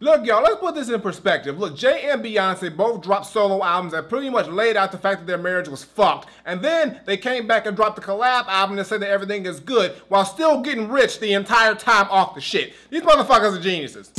Look, y'all, let's put this in perspective. Look, Jay and Beyonce both dropped solo albums that pretty much laid out the fact that their marriage was fucked. And then they came back and dropped a collab album and said that everything is good while still getting rich the entire time off the shit. These motherfuckers are geniuses.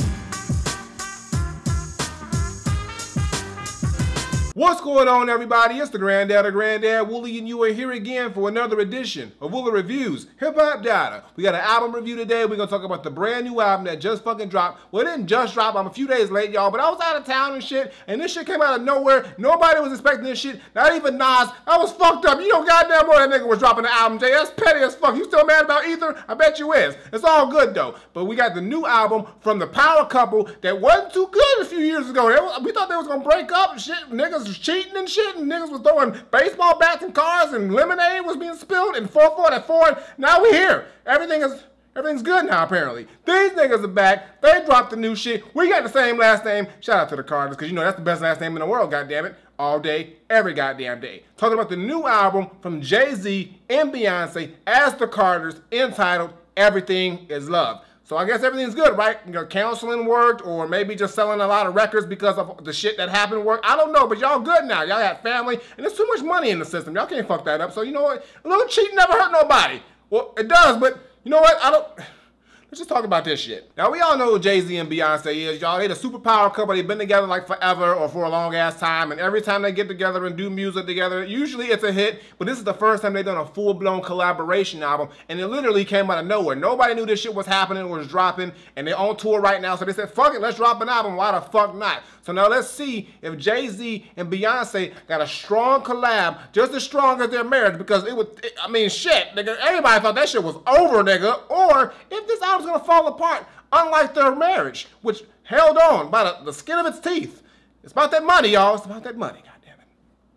What's going on, everybody? It's the Granddad Woolly, and you are here again for another edition of Woolly Reviews Hip Hop Data. We got an album review today. We're gonna talk about the brand new album that just fucking dropped. Well, it didn't just drop. I'm a few days late, y'all, but I was out of town and shit, and this shit came out of nowhere. Nobody was expecting this shit. Not even Nas. I was fucked up. You know goddamn well that nigga was dropping the album, Jay. That's petty as fuck. You still mad about Ether? I bet you is. It's all good though. But we got the new album from the power couple that wasn't too good a few years ago. We thought they was gonna break up and shit. Niggas was cheating and shit, and niggas was throwing baseball bats in cars, and lemonade was being spilled, and 4-4 at Ford. Now we here. Everything's good now, apparently. These niggas are back. They dropped the new shit. We got the same last name. Shout out to the Carters, because you know that's the best last name in the world, goddammit. All day, every goddamn day. Talking about the new album from Jay-Z and Beyonce as the Carters, entitled Everything Is Love. So I guess everything's good, right? You know, counseling worked, or maybe just selling a lot of records because of the shit that happened worked. I don't know, but y'all good now. Y'all got family, and there's too much money in the system. Y'all can't fuck that up. So you know what? A little cheating never hurt nobody. Well, it does, but you know what? Let's just talk about this shit. Now, we all know who Jay-Z and Beyonce is, y'all. They the superpower couple. They've been together like forever or for a long ass time. And every time they get together and do music together, usually it's a hit. But this is the first time they've done a full-blown collaboration album. And it literally came out of nowhere. Nobody knew this shit was happening or was dropping. And they're on tour right now. So they said, fuck it, let's drop an album. Why the fuck not? So now let's see if Jay-Z and Beyonce got a strong collab, just as strong as their marriage, because I mean, shit, nigga, everybody thought that shit was over, nigga, or if this album's gonna fall apart, unlike their marriage, which held on by the skin of its teeth. It's about that money, y'all. It's about that money, goddammit.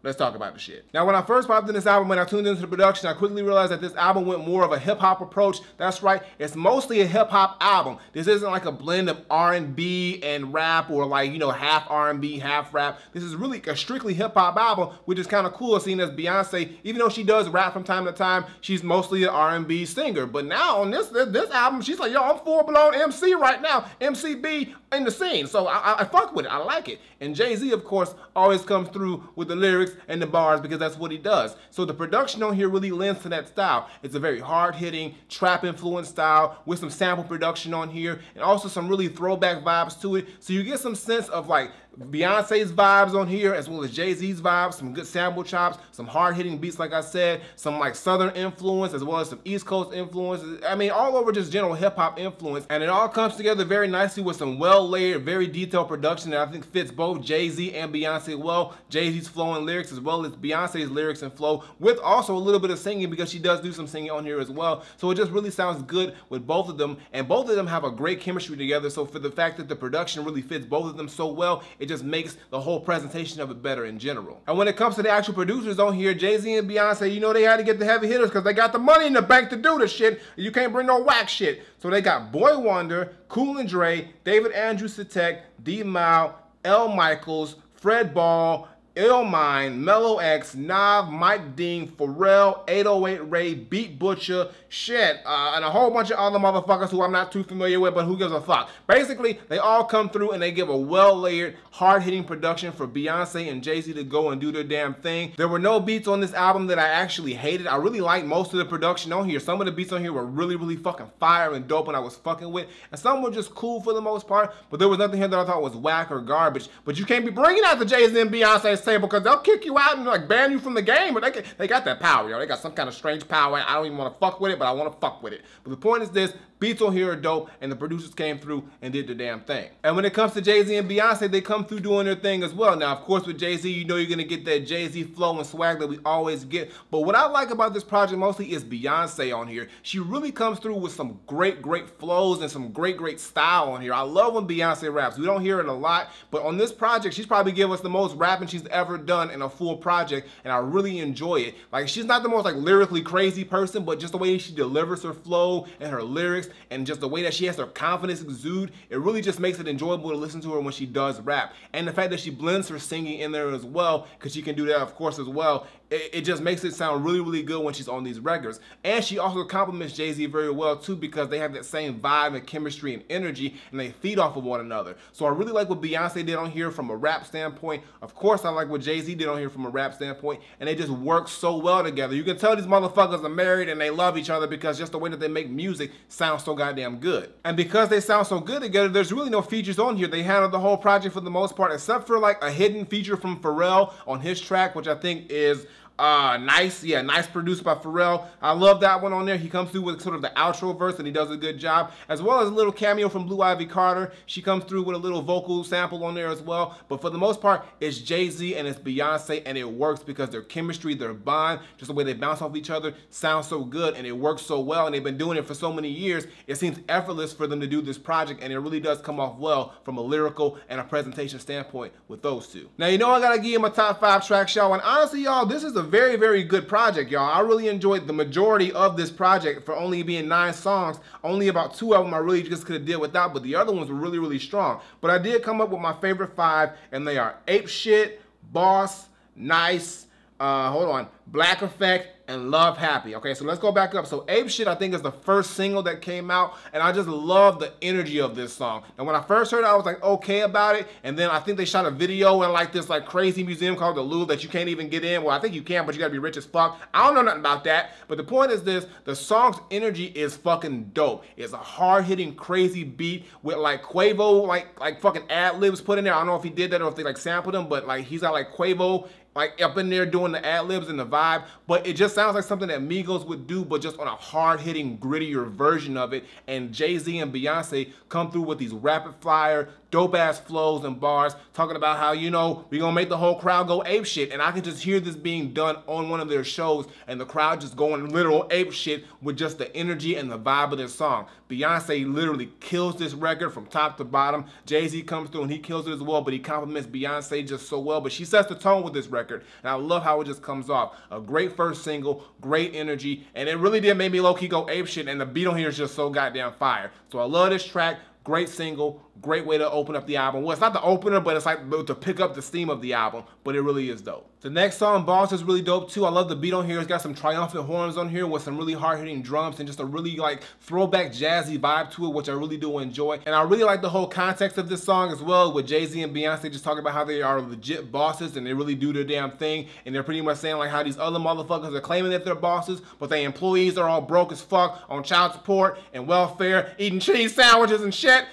Let's talk about the shit. Now, when I first popped in this album, when I tuned into the production, I quickly realized that this album went more of a hip-hop approach. That's right, it's mostly a hip-hop album. This isn't like a blend of R&B and rap, or like, you know, half R&B, half rap. This is really a strictly hip-hop album, which is kind of cool, seeing as Beyonce, even though she does rap from time to time, she's mostly an R&B singer. But now on this album, she's like, yo, I'm full-blown MC right now, MCB in the scene. So I fuck with it, I like it. And Jay-Z, of course, always comes through with the lyrics and the bars, because that's what he does. So the production on here really lends to that style. It's a very hard-hitting, trap-influenced style with some sample production on here, and also some really throwback vibes to it. So you get some sense of like Beyonce's vibes on here, as well as Jay-Z's vibes, some good sample chops, some hard-hitting beats, like I said, some like Southern influence, as well as some East Coast influences. I mean, all over just general hip-hop influence. And it all comes together very nicely with some well-layered, very detailed production that I think fits both Jay-Z and Beyonce well. Jay-Z's flow and lyrics, as well as Beyonce's lyrics and flow, with also a little bit of singing, because she does do some singing on here as well. So it just really sounds good with both of them, and both of them have a great chemistry together. So for the fact that the production really fits both of them so well, it just makes the whole presentation of it better in general. And when it comes to the actual producers on here, Jay-Z and Beyonce, you know they had to get the heavy hitters because they got the money in the bank to do this shit. You can't bring no whack shit. So they got Boy Wonder, Cool and Dre, David Andrew Satek, D-Mile, L. Michaels, Fred Ball, Illmind, Mellow X, Nav, Mike Dean, Pharrell, 808 Ray, Beat Butcher, shit, and a whole bunch of other motherfuckers who I'm not too familiar with, but who gives a fuck. Basically, they all come through and they give a well-layered, hard-hitting production for Beyonce and Jay-Z to go and do their damn thing. There were no beats on this album that I actually hated. I really liked most of the production on here. Some of the beats on here were really, really fucking fire and dope and I was fucking with, and some were just cool for the most part, but there was nothing here that I thought was whack or garbage. But you can't be bringing out the Jay-Z and Beyonce's table, because they'll kick you out and like ban you from the game. But they got that power, yo. They got some kind of strange power. I don't even want to fuck with it, but I want to fuck with it. But the point is this: beats on here are dope, and the producers came through and did their damn thing. And when it comes to Jay-Z and Beyonce, they come through doing their thing as well. Now, of course, with Jay-Z, you know you're gonna get that Jay-Z flow and swag that we always get. But what I like about this project mostly is Beyonce on here. She really comes through with some great flows and some great style on here. I love when Beyonce raps. We don't hear it a lot, but on this project, she's probably given us the most rapping she's ever done in a full project, and I really enjoy it. Like, she's not the most like lyrically crazy person, but just the way she delivers her flow and her lyrics, and just the way that she has her confidence exude, it really just makes it enjoyable to listen to her when she does rap. And the fact that she blends her singing in there as well, because she can do that of course as well, it just makes it sound really, really good when she's on these records. And she also compliments Jay-Z very well too, because they have that same vibe and chemistry and energy, and they feed off of one another. So I really like what Beyonce did on here from a rap standpoint. Of course, I like what Jay-Z did on here from a rap standpoint, and they just work so well together. You can tell these motherfuckers are married and they love each other, because just the way that they make music sounds so goddamn good. And because they sound so good together, there's really no features on here. They handled the whole project for the most part, except for like a hidden feature from Pharrell on his track, which I think is nice. Yeah, nice, produced by Pharrell. I love that one on there. He comes through with sort of the outro verse, and he does a good job, as well as a little cameo from Blue Ivy Carter. She comes through with a little vocal sample on there as well. But for the most part, it's Jay-Z and it's Beyonce, and it works because their chemistry, their bond, just the way they bounce off each other sounds so good, and it works so well, and they've been doing it for so many years. It seems effortless for them to do this project, and it really does come off well from a lyrical and a presentation standpoint with those two. Now, you know I gotta give you my top 5 tracks, y'all, and honestly, y'all, this is a very, very good project, y'all. I really enjoyed the majority of this project. For only being 9 songs, only about 2 of them I really just could have did without, but the other ones were really, really strong. But I did come up with my favorite 5, and they are Apeshit, Boss, Nice, Black Effect, and Love Happy. Okay, so let's go back up. So Apeshit, I think, is the first single that came out, and I just love the energy of this song. And when I first heard it, I was like okay about it, and then I think they shot a video in like this like crazy museum called the Louvre that you can't even get in. Well, I think you can, but you gotta be rich as fuck. I don't know nothing about that, but the point is this: the song's energy is fucking dope. It's a hard-hitting, crazy beat with like Quavo like fucking ad-libs put in there. I don't know if he did that or if they like sampled him, but like he's got like Quavo like up in there doing the ad-libs and the vibe, but it just sounds like something that Migos would do, but just on a hard-hitting, grittier version of it. And Jay-Z and Beyonce come through with these rapid-fire, dope-ass flows and bars, talking about how, you know, we gonna make the whole crowd go ape shit. And I can just hear this being done on one of their shows, and the crowd just going literal ape shit with just the energy and the vibe of this song. Beyonce literally kills this record from top to bottom. Jay-Z comes through and he kills it as well, but he compliments Beyonce just so well. But she sets the tone with this record, and I love how it just comes off. A great first single, great energy, and it really did make me low-key go ape shit, and the beat on here is just so goddamn fire. So I love this track. Great single, great way to open up the album. Well, it's not the opener, but it's like to pick up the steam of the album, but it really is dope. The next song, Boss, is really dope too. I love the beat on here. It's got some triumphant horns on here with some really hard-hitting drums and just a really like throwback jazzy vibe to it, which I really do enjoy. And I really like the whole context of this song as well, with Jay-Z and Beyonce just talking about how they are legit bosses and they really do their damn thing. And they're pretty much saying like how these other motherfuckers are claiming that they're bosses, but their employees are all broke as fuck on child support and welfare, eating cheese sandwiches and shit.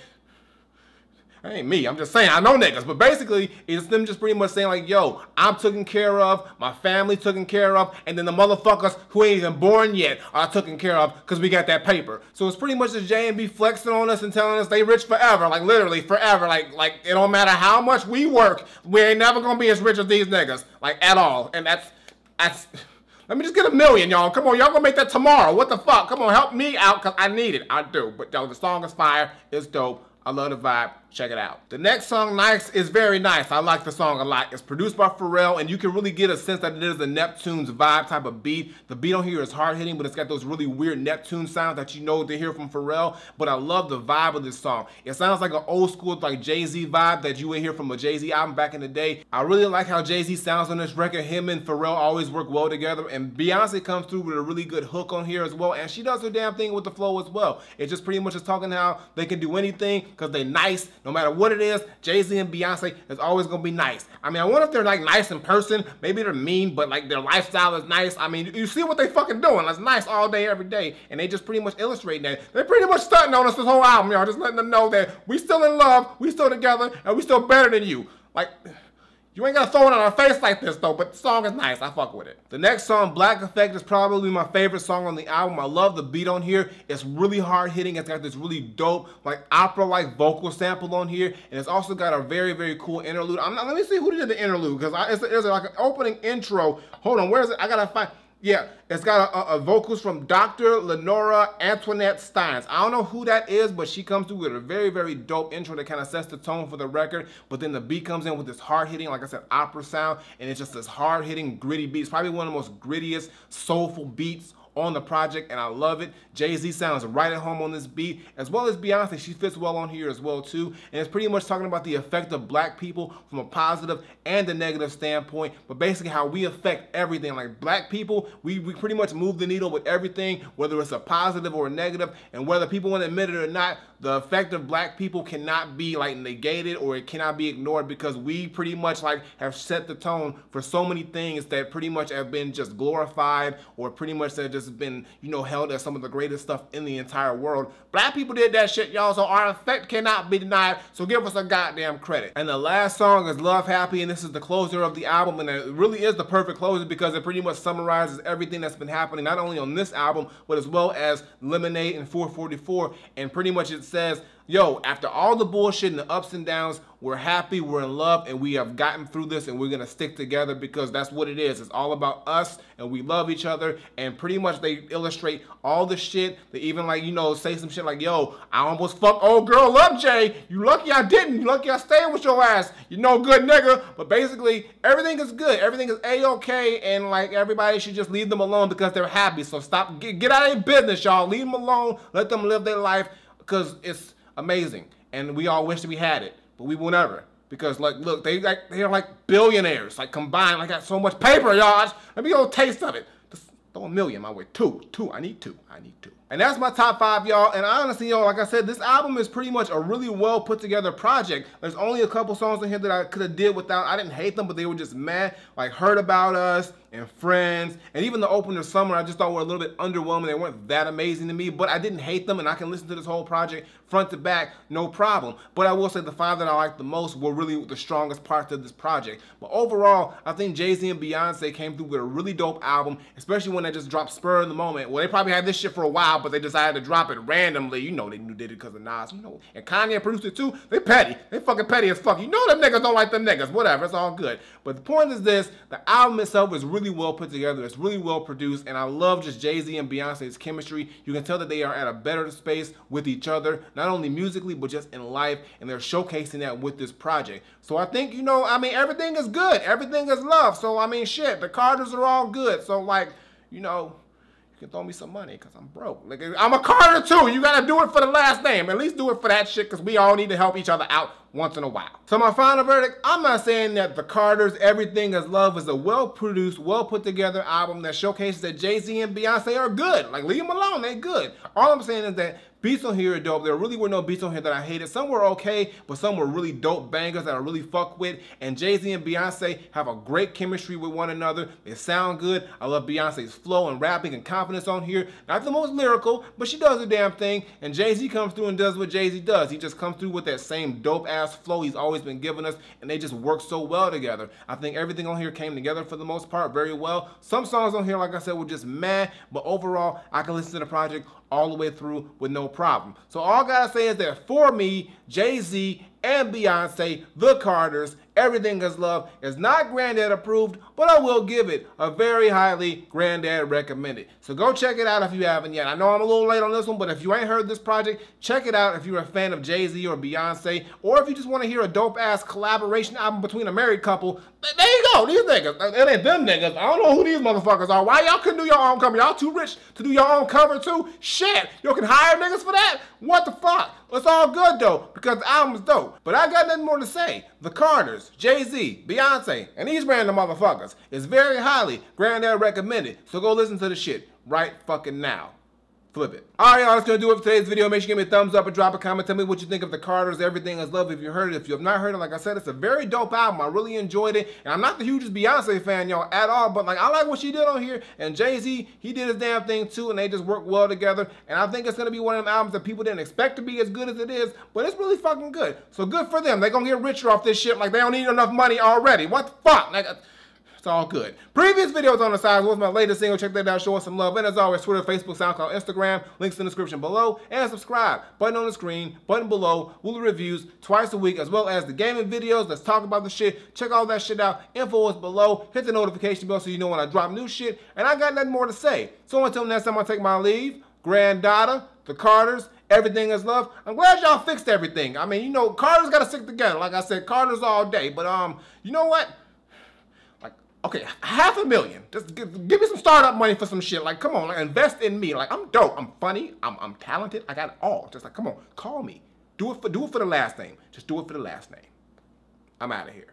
That ain't me, I'm just saying, I know niggas, but basically, it's them just pretty much saying like, yo, I'm taken care of, my family taken care of, and then the motherfuckers who ain't even born yet are taken care of because we got that paper. So it's pretty much just J&B flexing on us and telling us they rich forever, like literally forever, like it don't matter how much we work, we ain't never gonna be as rich as these niggas, like at all. And that's let me just get $1 million, y'all. Come on, y'all gonna make that tomorrow. What the fuck? Come on, help me out, because I need it. I do. But yo, the song is fire, it's dope. I love the vibe. Check it out. The next song, Nice, is very nice. I like the song a lot. It's produced by Pharrell, and you can really get a sense that it is a Neptune's vibe type of beat. The beat on here is hard-hitting, but it's got those really weird Neptune sounds that you know to hear from Pharrell. But I love the vibe of this song. It sounds like an old school like Jay-Z vibe that you would hear from a Jay-Z album back in the day. I really like how Jay-Z sounds on this record. Him and Pharrell always work well together, and Beyonce comes through with a really good hook on here as well, and she does her damn thing with the flow as well. It just pretty much is talking how they can do anything because they nice, no matter what it is. Jay-Z and Beyonce is always gonna be nice. I mean, I wonder if they're like nice in person. Maybe they're mean, but like their lifestyle is nice. I mean, you see what they fucking doing. It's nice all day, every day. And they just pretty much illustrate that. They're pretty much stunting on us this whole album, y'all. Just letting them know that we still in love, we still together, and we still better than you. Like, you ain't gotta throw it on our face like this though, but the song is nice. I fuck with it. The next song, Black Effect, is probably my favorite song on the album. I love the beat on here. It's really hard hitting. It's got this really dope, like opera-like vocal sample on here, and it's also got a very, very cool interlude. Let me see who did the interlude, because there's like an opening intro. Hold on, where is it? I gotta find. Yeah, it's got a vocals from Dr. Lenora Antoinette Steins. I don't know who that is, but she comes through with a very, very dope intro that kind of sets the tone for the record. But then the beat comes in with this hard-hitting, like I said, opera sound, and it's just this hard-hitting, gritty beat. It's probably one of the most grittiest, soulful beats on the project, and I love it. Jay-Z sounds right at home on this beat, as well as Beyonce. She fits well on here as well too, and it's pretty much talking about the effect of black people from a positive and a negative standpoint, but basically how we affect everything. Like black people, we pretty much move the needle with everything, whether it's a positive or a negative, and whether people want to admit it or not, the effect of black people cannot be like negated or it cannot be ignored, because we pretty much like have set the tone for so many things that pretty much have been just glorified, or pretty much have just been, you know, held as some of the greatest stuff in the entire world. Black people did that shit, y'all, so our effect cannot be denied, so give us a goddamn credit. And the last song is Love Happy, and this is the closer of the album, and it really is the perfect closer because it pretty much summarizes everything that's been happening, not only on this album, but as well as Lemonade and 444, and pretty much it says, yo, after all the bullshit and the ups and downs, we're happy, we're in love, and we have gotten through this, and we're gonna stick together because that's what it is. It's all about us, and we love each other, and pretty much they illustrate all the shit. They even, like, you know, say some shit like, yo, I almost fucked old girl up, Jay. You lucky I didn't. You lucky I stayed with your ass. You no good nigga. But basically, everything is good. Everything is A-okay, and like everybody should just leave them alone because they're happy. So stop, get out of their business, y'all. Leave them alone. Let them live their life because it's amazing, and we all wish that we had it, but we will never, because like, look, they're like billionaires, like combined. I got so much paper, y'all. Let me get a taste of it. Just throw a million my way. Two. I need two. And that's my top 5, y'all. And honestly, y'all, like I said, this album is pretty much a really well put together project. There's only a couple songs in here that I could have did without. I didn't hate them, but they were just mad. Like Heard About Us and Friends, and even the opener Summer, I just thought were a little bit underwhelming. They weren't that amazing to me, but I didn't hate them, and I can listen to this whole project front to back, no problem. But I will say the 5 that I liked the most were really the strongest parts of this project. But overall, I think Jay-Z and Beyonce came through with a really dope album, especially when they just dropped Spur in the Moment. Well, they probably had this shit for a while, but they decided to drop it randomly. You know they did it because of Nas, you know. And Kanye produced it too. They petty. They fucking petty as fuck. You know them niggas don't like them niggas. Whatever, it's all good. But the point is this, the album itself is really well put together. It's really well produced, and I love just Jay-Z and Beyonce's chemistry. You can tell that they are at a better space with each other, not only musically, but just in life, and they're showcasing that with this project. So I think, you know, I mean, everything is good. Everything is love. So, I mean, shit, the Carters are all good. So, like, you know, you can throw me some money because I'm broke. Like, I'm a Carter too. You got to do it for the last name. At least do it for that shit because we all need to help each other out once in a while. So my final verdict, I'm not saying that the Carters, Everything Is Love is a well-produced, well-put-together album that showcases that Jay-Z and Beyonce are good. Like, leave them alone. They're good. All I'm saying is that beats on here are dope. There really were no beats on here that I hated. Some were okay, but some were really dope bangers that I really fuck with. And Jay-Z and Beyonce have a great chemistry with one another. They sound good. I love Beyonce's flow and rapping and confidence on here. Not the most lyrical, but she does a damn thing. And Jay-Z comes through and does what Jay-Z does. He just comes through with that same dope-ass flow he's always been giving us, and they just work so well together. I think everything on here came together for the most part very well. Some songs on here, like I said, were just meh, but overall, I can listen to the project all the way through with no problem. So all I gotta say is that for me, Jay-Z and Beyonce, the Carters, Everything Is Love is not Granddad approved, but I will give it a very highly Granddad recommended. So go check it out if you haven't yet. I know I'm a little late on this one, but if you ain't heard this project, check it out if you're a fan of Jay-Z or Beyonce, or if you just want to hear a dope-ass collaboration album between a married couple. There you go, these niggas. It ain't them niggas. I don't know who these motherfuckers are. Why y'all couldn't do your own cover? Y'all too rich to do your own cover too? Shit, y'all can hire niggas for that? What the fuck? It's all good though, because the album's dope. But I got nothing more to say. The Carters, Jay-Z, Beyonce, and these random motherfuckers is very highly Granddad recommended. So go listen to the shit right fucking now. Flip it. Alright, y'all, that's gonna do it for today's video. Make sure you give me a thumbs up and drop a comment. Tell me what you think of the Carters, Everything Is Love. If you heard it, if you have not heard it, like I said, it's a very dope album. I really enjoyed it. And I'm not the hugest Beyonce fan, y'all, at all, but like I like what she did on here. And Jay-Z, he did his damn thing too, and they just work well together. And I think it's gonna be one of them albums that people didn't expect to be as good as it is, but it's really fucking good. So good for them. They're gonna get richer off this shit like they don't need enough money already. What the fuck? Like, It's all good. Previous videos on the side was my latest single. Check that out, show us some love. And as always, Twitter, Facebook, SoundCloud, Instagram. Links in the description below. And subscribe. Button on the screen, button below. Woolly Reviews twice a week, as well as the gaming videos. Let's talk about the shit. Check all that shit out. Info is below. Hit the notification bell so you know when I drop new shit. And I got nothing more to say. So until next time I take my leave, Granddaughter, the Carters, everything is love. I'm glad y'all fixed everything. I mean, you know, Carters got to stick together. Like I said, Carters all day. But, you know what? Like, okay, $500,000. Just give me some startup money for some shit. Like, come on, like, invest in me. Like, I'm dope. I'm funny. I'm talented. I got it all. Just like, come on, call me. Do it for the last name. Just do it for the last name. I'm out of here.